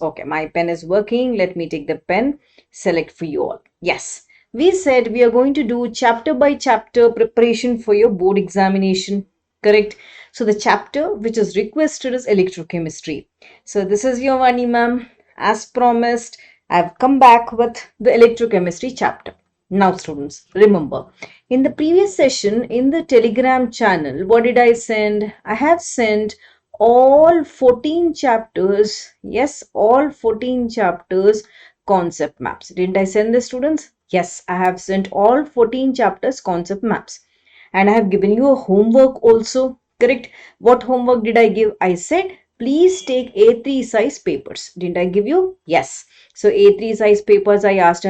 Okay, my pen is working. Let me take the pen, select for you all. Yes, we said we are going to do chapter by chapter preparation for your board examination. Correct. So the chapter which is requested is electrochemistry. So this is your Vani ma'am. As promised, I've come back with the electrochemistry chapter. Now students, remember, in the previous session in the Telegram channel, what did I send? I have sent all 14 chapters, yes, all 14 chapters concept maps. Didn't I send the students? Yes, I have sent all 14 chapters concept maps. And I have given you a homework also, correct? What homework did I give? I said, please take A3 size papers. Didn't I give you? Yes. So A3 size papers I asked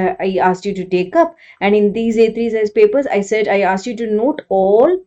you to take up, and in these A3 size papers I said I asked you to note all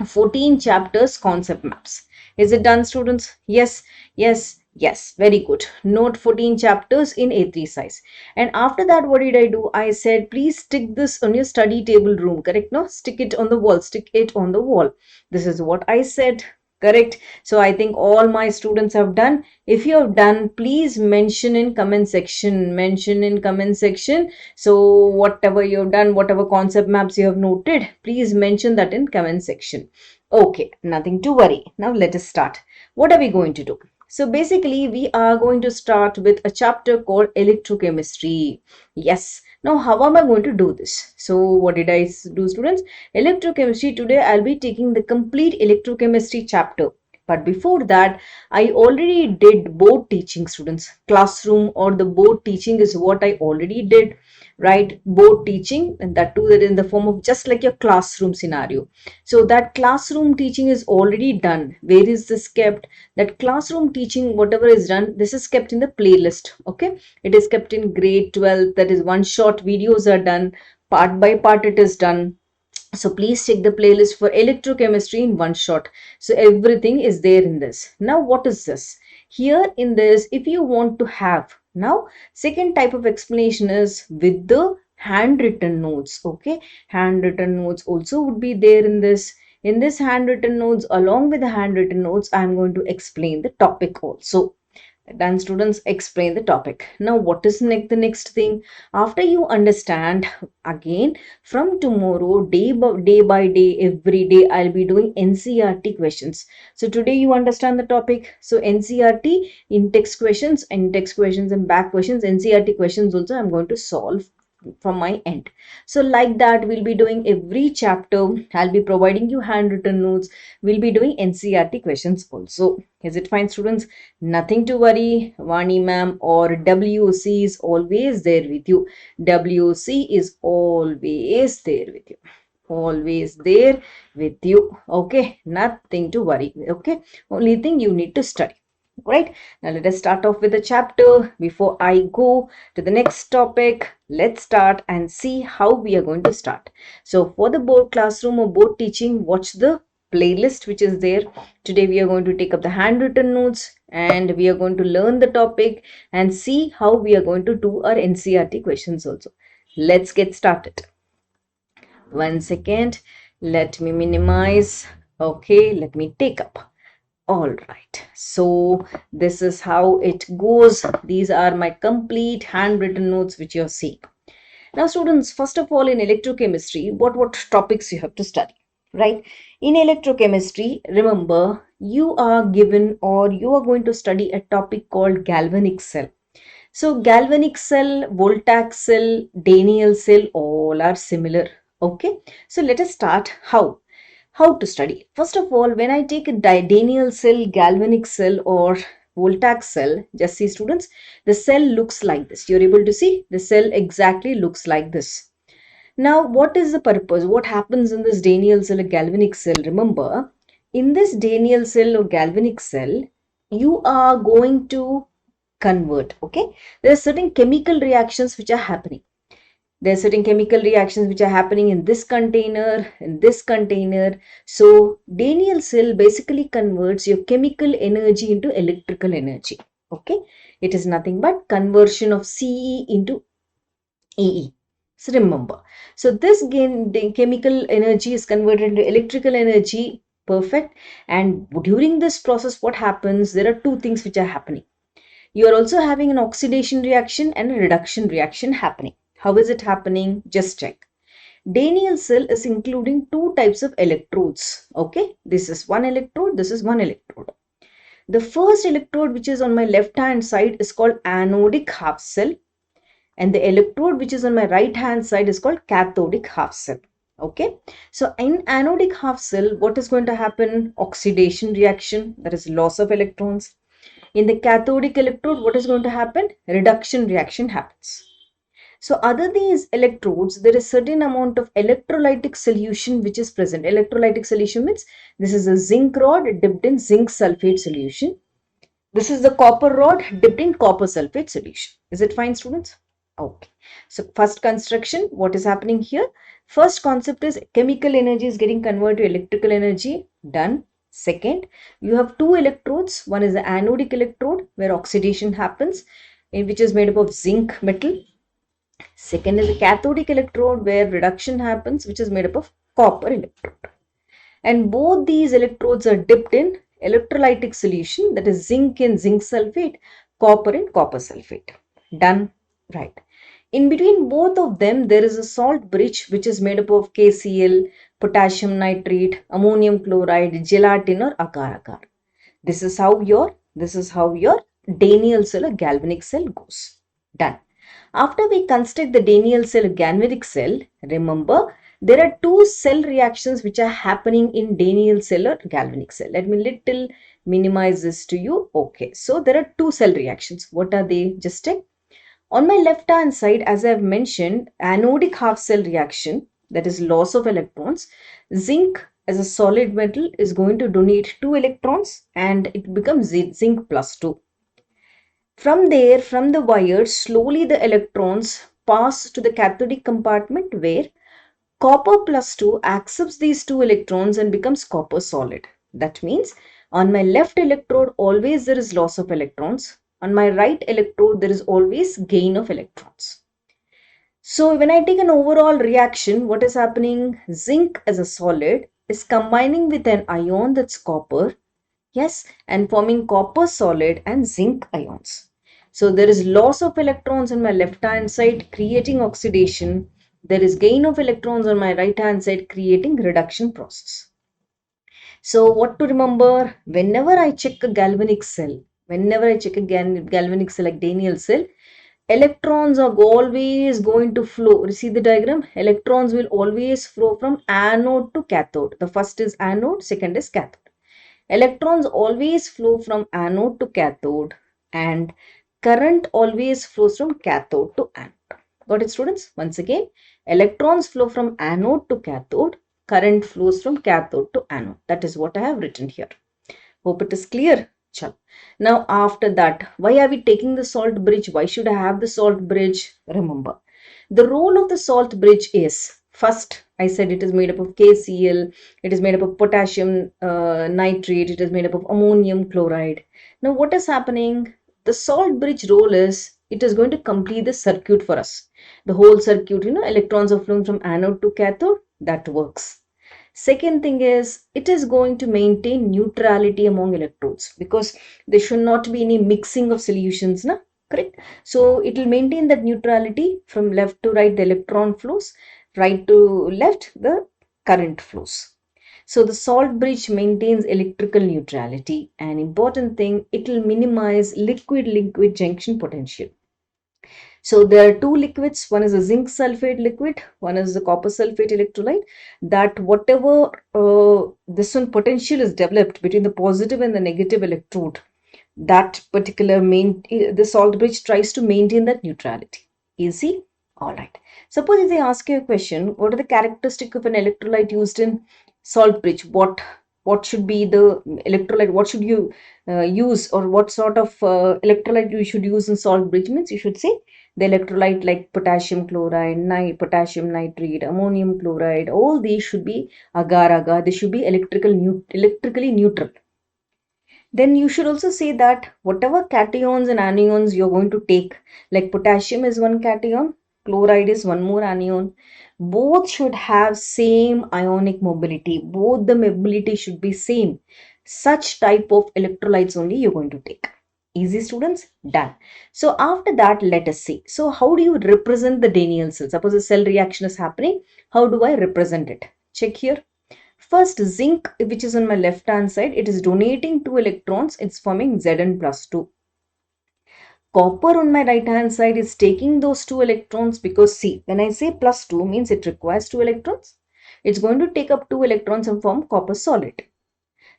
14 chapters concept maps. Is it done, students? Yes, yes, yes. Very good. Note 14 chapters in A3 size. And after that, what did I do? I said, please stick this on your study table room. Correct? No? Stick it on the wall. Stick it on the wall. This is what I said. Correct? So I think all my students have done. If you have done, please mention in comment section. Mention in comment section. So whatever you have done, whatever concept maps you have noted, please mention that in comment section. Okay, nothing to worry. Now let us start. What are we going to do? So basically we are going to start with a chapter called electrochemistry. Yes. Now how am I going to do this? So what did I do, students? Electrochemistry, today I'll be taking the complete electrochemistry chapter. But before that, I already did board teaching, students. Classroom or the board teaching is what I already did, right? Board teaching, and that too that in the form of just like your classroom scenario. So that classroom teaching is already done. Where is this kept? That classroom teaching, whatever is done, this is kept in the playlist. Okay, it is kept in grade 12. That is one shot videos are done. Part by part it is done. So please check the playlist for electrochemistry in one shot. So everything is there in this. Now what is this? Here in this, if you want to have, now second type of explanation is with the handwritten notes. Okay, handwritten notes also would be there in this. In this handwritten notes, along with the handwritten notes, I am going to explain the topic also. Done, students, explain the topic. Now what is the next thing? After you understand, again from tomorrow, day by day, every day I'll be doing NCERT questions. So today you understand the topic. So NCERT, in-text questions and back questions, NCERT questions also I'm going to solve from my end. So like that we'll be doing every chapter. I'll be providing you handwritten notes. We'll be doing NCERT questions also. Is it fine, students? Nothing to worry. Vani ma'am or WC is always there with you. WC is always there with you. Always there with you. Okay, nothing to worry. Okay, only thing you need to study. Right, now let us start off with the chapter. Before I go to the next topic, let's start and see how we are going to start. So for the board classroom or board teaching, watch the playlist which is there. Today we are going to take up the handwritten notes and we are going to learn the topic and see how we are going to do our NCERT questions also. Let's get started. 1 second, let me minimize. Okay, let me take up. All right, so this is how it goes. These are my complete handwritten notes which you're seeing. Now students, first of all in electrochemistry, what topics you have to study, right? In electrochemistry, remember you are given or you are going to study a topic called galvanic cell. So galvanic cell, voltaic cell, Daniell cell, all are similar. Okay, so let us start how to study. First of all, when I take a Daniell cell, galvanic cell or voltaic cell, just see students, the cell looks like this. You're able to see the cell exactly looks like this. Now, what is the purpose? What happens in this Daniell cell or galvanic cell? Remember, in this Daniell cell or galvanic cell, you are going to convert. Okay, there are certain chemical reactions which are happening. There are certain chemical reactions which are happening in this container, in this container. So Daniell cell basically converts your chemical energy into electrical energy. Okay, it is nothing but conversion of CE into EE. So remember, so this the chemical energy is converted into electrical energy. Perfect. And during this process, what happens? There are two things which are happening. You are also having an oxidation reaction and a reduction reaction happening. How is it happening? Just check. Daniell cell is including two types of electrodes. Okay, this is one electrode, this is one electrode. The first electrode, which is on my left hand side, is called anodic half cell, and the electrode which is on my right hand side is called cathodic half cell. Okay, so in anodic half cell, what is going to happen? Oxidation reaction, that is loss of electrons. In the cathodic electrode, what is going to happen? Reduction reaction happens. So other these electrodes, there is certain amount of electrolytic solution which is present. Electrolytic solution means this is a zinc rod dipped in zinc sulfate solution. This is the copper rod dipped in copper sulfate solution. Is it fine, students? Okay. So first construction, what is happening here? First concept is chemical energy is getting converted to electrical energy. Done. Second, you have two electrodes. One is the anodic electrode where oxidation happens, which is made up of zinc metal. Second is the cathodic electrode where reduction happens, which is made up of copper electrode. And both these electrodes are dipped in electrolytic solution, that is zinc and zinc sulfate, copper and copper sulfate. Done. Right. In between both of them, there is a salt bridge which is made up of KCl, potassium nitrate, ammonium chloride, gelatin or agar-agar. This is how your Daniell cell or galvanic cell goes. Done. After we construct the Daniell cell or galvanic cell, remember there are two cell reactions which are happening in Daniell cell or galvanic cell. Let me little minimize this to you. Okay, so there are two cell reactions. What are they? Just check. On my left hand side, as I have mentioned, anodic half cell reaction, that is loss of electrons. Zinc as a solid metal is going to donate 2 electrons and it becomes zinc plus 2. From there, from the wire, slowly the electrons pass to the cathodic compartment where copper plus 2 accepts these 2 electrons and becomes copper solid. That means on my left electrode, always there is loss of electrons. On my right electrode, there is always gain of electrons. So when I take an overall reaction, what is happening? Zinc as a solid is combining with an ion, that's copper, yes, and forming copper solid and zinc ions. So there is loss of electrons on my left hand side creating oxidation. There is gain of electrons on my right hand side creating reduction process. So what to remember? Whenever I check a galvanic cell, galvanic cell like Daniell cell, electrons are always going to flow. See the diagram? Electrons will always flow from anode to cathode. The first is anode, second is cathode. Electrons always flow from anode to cathode and current always flows from cathode to anode. Got it, students? Once again, electrons flow from anode to cathode, current flows from cathode to anode. That is what I have written here. Hope it is clear. Chal. Now after that, why are we taking the salt bridge? Why should I have the salt bridge? Remember, the role of the salt bridge is, first I said it is made up of KCl, it is made up of potassium nitrate, it is made up of ammonium chloride. Now what is happening? The salt bridge role is, it is going to complete the circuit for us. The whole circuit, electrons are flowing from anode to cathode, that works. Second thing is, it is going to maintain neutrality among electrodes because there should not be any mixing of solutions, na? Correct? So it will maintain that neutrality. From left to right, the electron flows, right to left, the current flows. So the salt bridge maintains electrical neutrality. An important thing, it will minimize liquid-liquid junction potential. So there are two liquids, one is a zinc sulfate liquid, one is the copper sulfate electrolyte, that whatever this one potential is developed between the positive and the negative electrode, that particular the salt bridge tries to maintain that neutrality. Easy? Alright. Suppose if they ask you a question, what are the characteristics of an electrolyte used in salt bridge? What should be the electrolyte? What should you use, or what sort of electrolyte you should use in salt bridge? Means you should say the electrolyte like potassium chloride, potassium nitrate, ammonium chloride, all these should be agar-agar. They should be electrically neutral. Then you should also say that whatever cations and anions you're going to take, like potassium is one cation, chloride is one more anion, both should have same ionic mobility. Both the mobility should be same. Such type of electrolytes only you're going to take. Easy, students? Done. So after that, let us see. So how do you represent the Daniell cell? Suppose a cell reaction is happening. How do I represent it? Check here. First, zinc, which is on my left hand side, it is donating 2 electrons. It's forming Zn plus 2. Copper on my right hand side is taking those 2 electrons because see, when I say plus 2 means it requires 2 electrons. It's going to take up 2 electrons and form copper solid.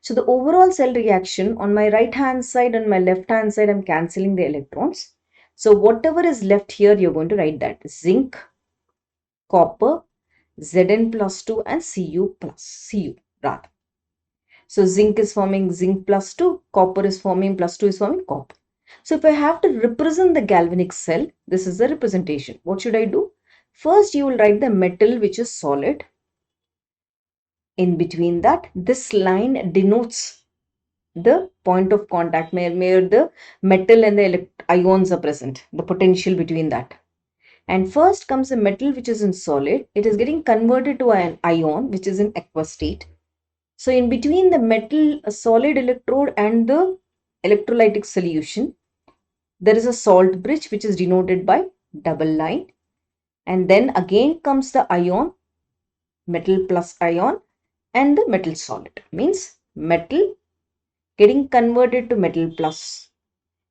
So the overall cell reaction on my right hand side and my left hand side, I'm cancelling the electrons. So whatever is left here, you're going to write that zinc, copper, Zn plus 2 and Cu rather. So zinc is forming zinc plus 2, copper is forming plus 2 is forming copper. So if I have to represent the galvanic cell, this is the representation. What should I do? First, you will write the metal which is solid. In between that, this line denotes the point of contact where the metal and the ions are present, the potential between that. And first comes the metal which is in solid. It is getting converted to an ion which is in aqueous state. So in between the metal, a solid electrode and the electrolytic solution, there is a salt bridge which is denoted by double line. And then again comes the ion, metal plus ion, and the metal solid. Means metal getting converted to metal plus.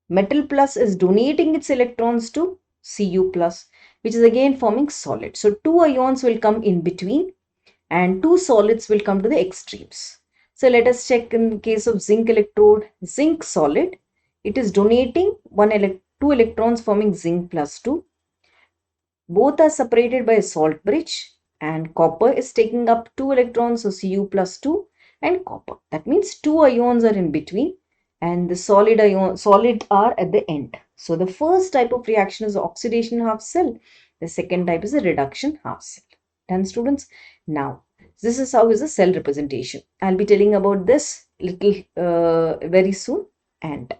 Metal plus is donating its electrons to Cu plus, which is again forming solid. So 2 ions will come in between and 2 solids will come to the extremes. So let us check in the case of zinc electrode, zinc solid, it is donating 2 electrons forming zinc plus 2. Both are separated by a salt bridge and copper is taking up 2 electrons, so Cu plus 2 and copper. That means 2 ions are in between and the solid are at the end. So the first type of reaction is oxidation half cell. The second type is a reduction half cell. Done, students? Now, this is how is a cell representation. I'll be telling about this little very soon. And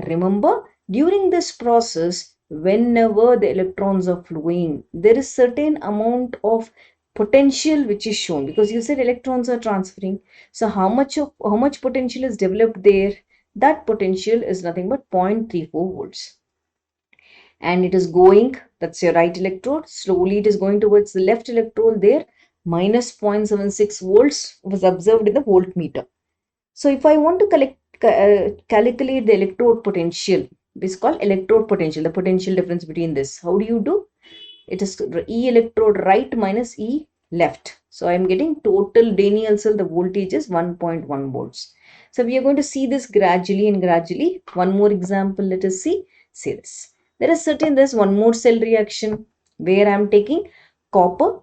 remember, during this process, whenever the electrons are flowing, there is certain amount of potential which is shown because you said electrons are transferring. So how much potential is developed there? That potential is nothing but 0.34 volts. And it is going, that's your right electrode, slowly it is going towards the left electrode there, minus 0.76 volts was observed in the voltmeter. So if I want to calculate the electrode potential, this is called electrode potential, the potential difference between this. How do you do? It is E electrode right minus E left. So I am getting total Daniell cell, the voltage is 1.1 volts. So we are going to see this gradually and gradually. One more example, let us see. Say this. There's one more cell reaction where I am taking copper.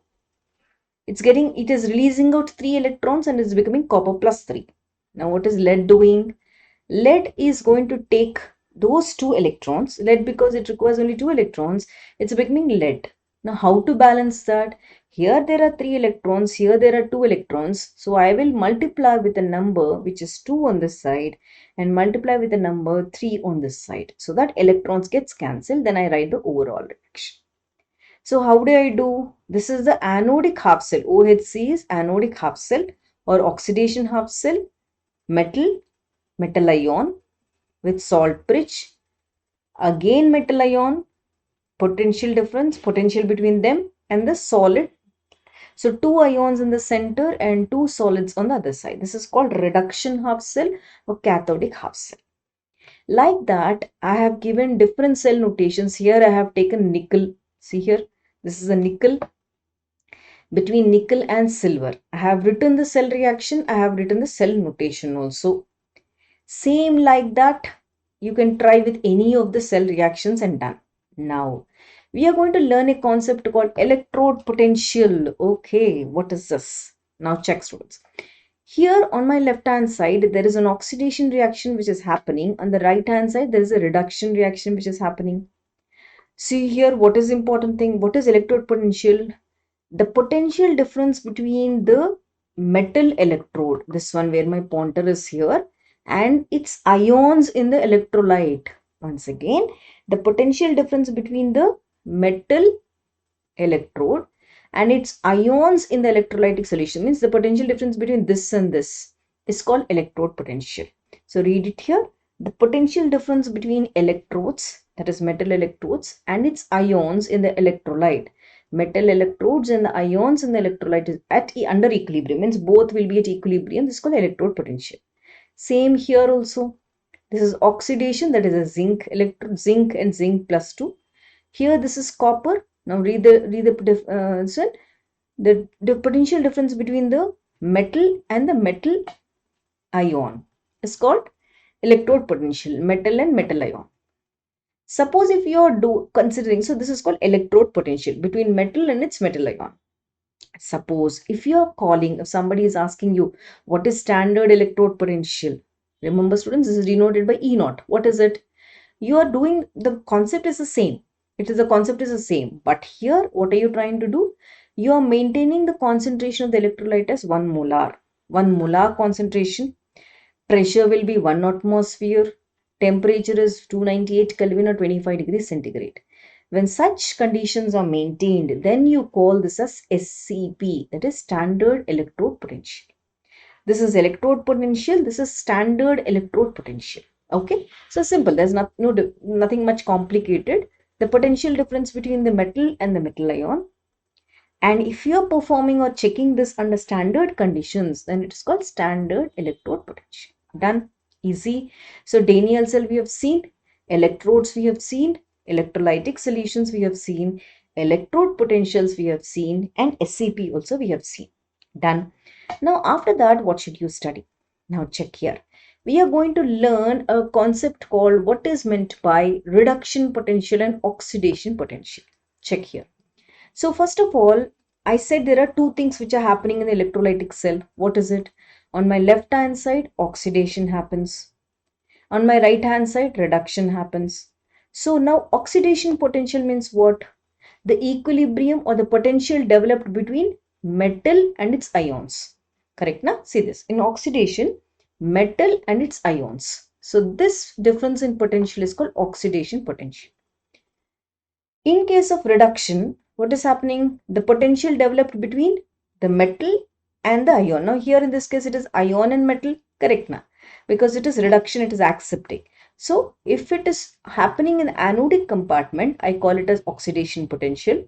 It is releasing out 3 electrons and is becoming copper plus 3. Now what is lead doing? Lead is going to take those 2 electrons. Lead, because it requires only 2 electrons, it's becoming lead. Now how to balance that? Here there are 3 electrons, here there are 2 electrons. So I will multiply with a number which is 2 on this side and multiply with a number 3 on this side. So that electrons gets cancelled. Then I write the overall reaction. So how do I do? This is the anodic half cell. OHC is anodic half cell or oxidation half cell. Metal ion with salt bridge. Again metal ion, potential difference, potential between them, and the solid. So 2 ions in the center and 2 solids on the other side. This is called reduction half cell or cathodic half cell. Like that, I have given different cell notations. Here I have taken nickel. See here, this is a nickel. Between nickel and silver, I have written the cell reaction. I have written the cell notation also. Same like that, you can try with any of the cell reactions and done. Now, we are going to learn a concept called electrode potential. Okay, what is this? Now check, students. Here on my left hand side, there is an oxidation reaction which is happening. On the right hand side, there is a reduction reaction which is happening. See here, what is important thing? What is electrode potential? The potential difference between the metal electrode, this one where my pointer is here, and its ions in the electrolyte. Once again, the potential difference between the metal electrode and its ions in the electrolytic solution, means the potential difference between this and this, is called electrode potential. So read it here. the potential difference between electrodes, that is metal electrodes, and its ions in the electrolyte. Metal electrodes and the ions in the electrolyte is under equilibrium, means both will be at equilibrium. This is called electrode potential. Same here also. This is oxidation, that is a zinc electrode, zinc and zinc plus 2. Here this is copper. Now read the potential difference between the metal and the metal ion is called electrode potential, metal and metal ion. Suppose if you are considering, so this is called electrode potential between metal and its metal ion. Suppose if you are calling, if somebody is asking you what is standard electrode potential, remember students, this is denoted by E naught. What is it? You are doing, the concept is the same. The concept is the same, but here what are you trying to do? You are maintaining the concentration of the electrolyte as 1 molar. 1 molar concentration. Pressure will be 1 atmosphere. Temperature is 298 Kelvin or 25 degrees centigrade. When such conditions are maintained, then you call this as SCP, that is standard electrode potential. This is electrode potential, this is standard electrode potential. Okay, so simple, there's nothing much complicated. The potential difference between the metal and the metal ion. And if you are performing or checking this under standard conditions, then it is called standard electrode potential. Done. Easy. So Daniell cell we have seen, electrodes we have seen, electrolytic solutions we have seen, electrode potentials we have seen, and SCP also we have seen. Done. Now after that, what should you study? Now check here. We are going to learn a concept called what is meant by reduction potential and oxidation potential. Check here. So first of all, I said there are two things which are happening in the electrolytic cell. What is it? On my left hand side, oxidation happens. On my right hand side, reduction happens. So now oxidation potential means what? The equilibrium or the potential developed between metal and its ions. Correct na? See this. In oxidation, metal and its ions. So this difference in potential is called oxidation potential. In case of reduction, what is happening? The potential developed between the metal and the ion. Now here in this case it is ion and metal, correct na? Because it is reduction, it is accepting. So if it is happening in the anodic compartment, I call it as oxidation potential.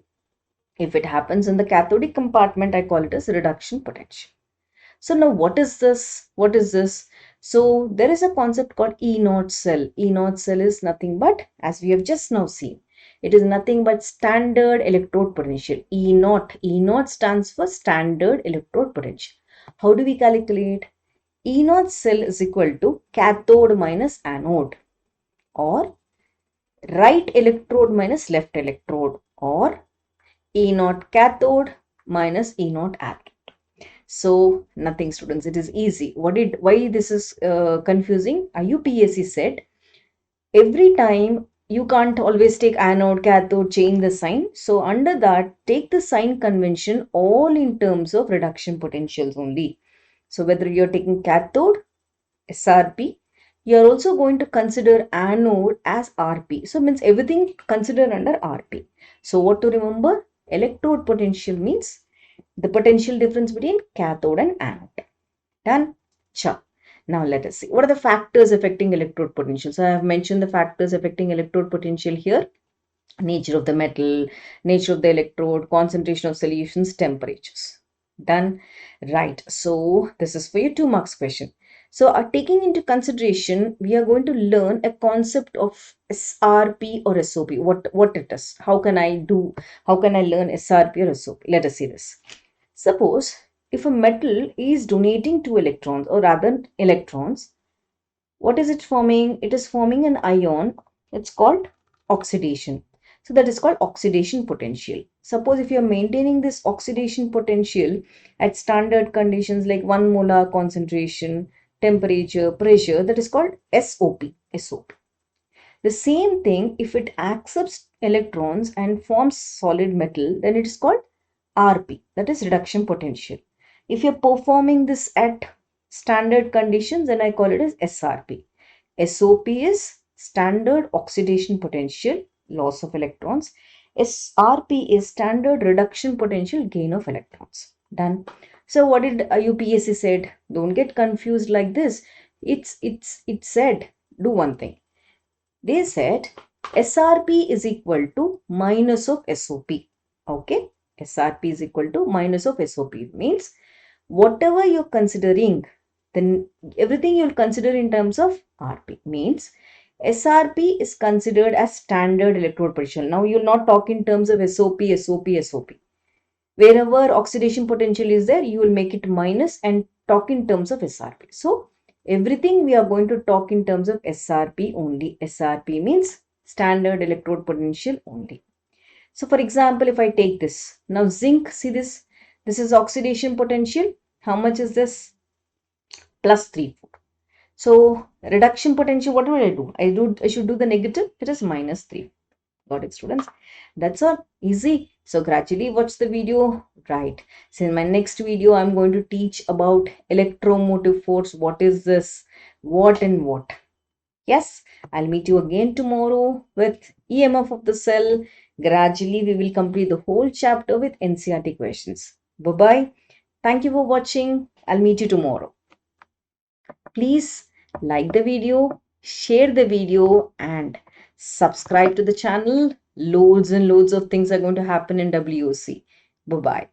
If it happens in the cathodic compartment, I call it as reduction potential. So now what is this? What is this? So there is a concept called E naught cell. E naught cell is nothing but, as we have just now seen, it is nothing but standard electrode potential. E naught. E naught stands for standard electrode potential. How do we calculate? E naught cell is equal to cathode minus anode, or right electrode minus left electrode, or E naught cathode minus E naught anode. So nothing students, it is easy. Why this is confusing? IUPAC said every time you can't always take anode, cathode, change the sign. So under that, take the sign convention all in terms of reduction potentials only. So whether you're taking cathode, SRP, you're also going to consider anode as RP. So means everything considered under RP. So what to remember? Electrode potential means the potential difference between cathode and anode. Done? Sure. Now let us see. What are the factors affecting electrode potential? So I have mentioned the factors affecting electrode potential here. Nature of the metal, nature of the electrode, concentration of solutions, temperatures. Done? Right. So this is for your 2 marks question. So taking into consideration, we are going to learn a concept of SRP or SOP. What it is? How can I learn SRP or SOP? Let us see this. Suppose if a metal is donating 2 electrons, or rather electrons, what is it forming? It is forming an ion. It's called oxidation. So that is called oxidation potential. Suppose if you are maintaining this oxidation potential at standard conditions like 1 molar concentration, temperature, pressure, that is called SOP. SOP. The same thing, if it accepts electrons and forms solid metal, then it is called RP, that is reduction potential. If you're performing this at standard conditions, then I call it as SRP. SOP is standard oxidation potential, loss of electrons. SRP is standard reduction potential, gain of electrons. Done. So what did UPSC said? Don't get confused like this. It said do one thing. They said SRP is equal to minus of SOP. Okay, SRP is equal to minus of SOP. Means whatever you're considering, then everything you'll consider in terms of RP. Means SRP is considered as standard electrode potential. Now you'll not talk in terms of SOP, SOP, SOP. Wherever oxidation potential is there, you will make it minus and talk in terms of SRP. So everything we are going to talk in terms of SRP only. SRP means standard electrode potential only. So for example, if I take this, now zinc, see this is oxidation potential. How much is this? Plus 3. So reduction potential, what will I do? I should do the negative, it is minus 3. Got it, students? That's all. Easy. So gradually watch the video. Right. So in my next video, I'm going to teach about electromotive force. What is this? What and what? Yes, I'll meet you again tomorrow with EMF of the cell. Gradually, we will complete the whole chapter with NCERT questions. Bye-bye. Thank you for watching. I'll meet you tomorrow. Please like the video, share the video, and subscribe to the channel. Loads and loads of things are going to happen in WOC. Bye-bye.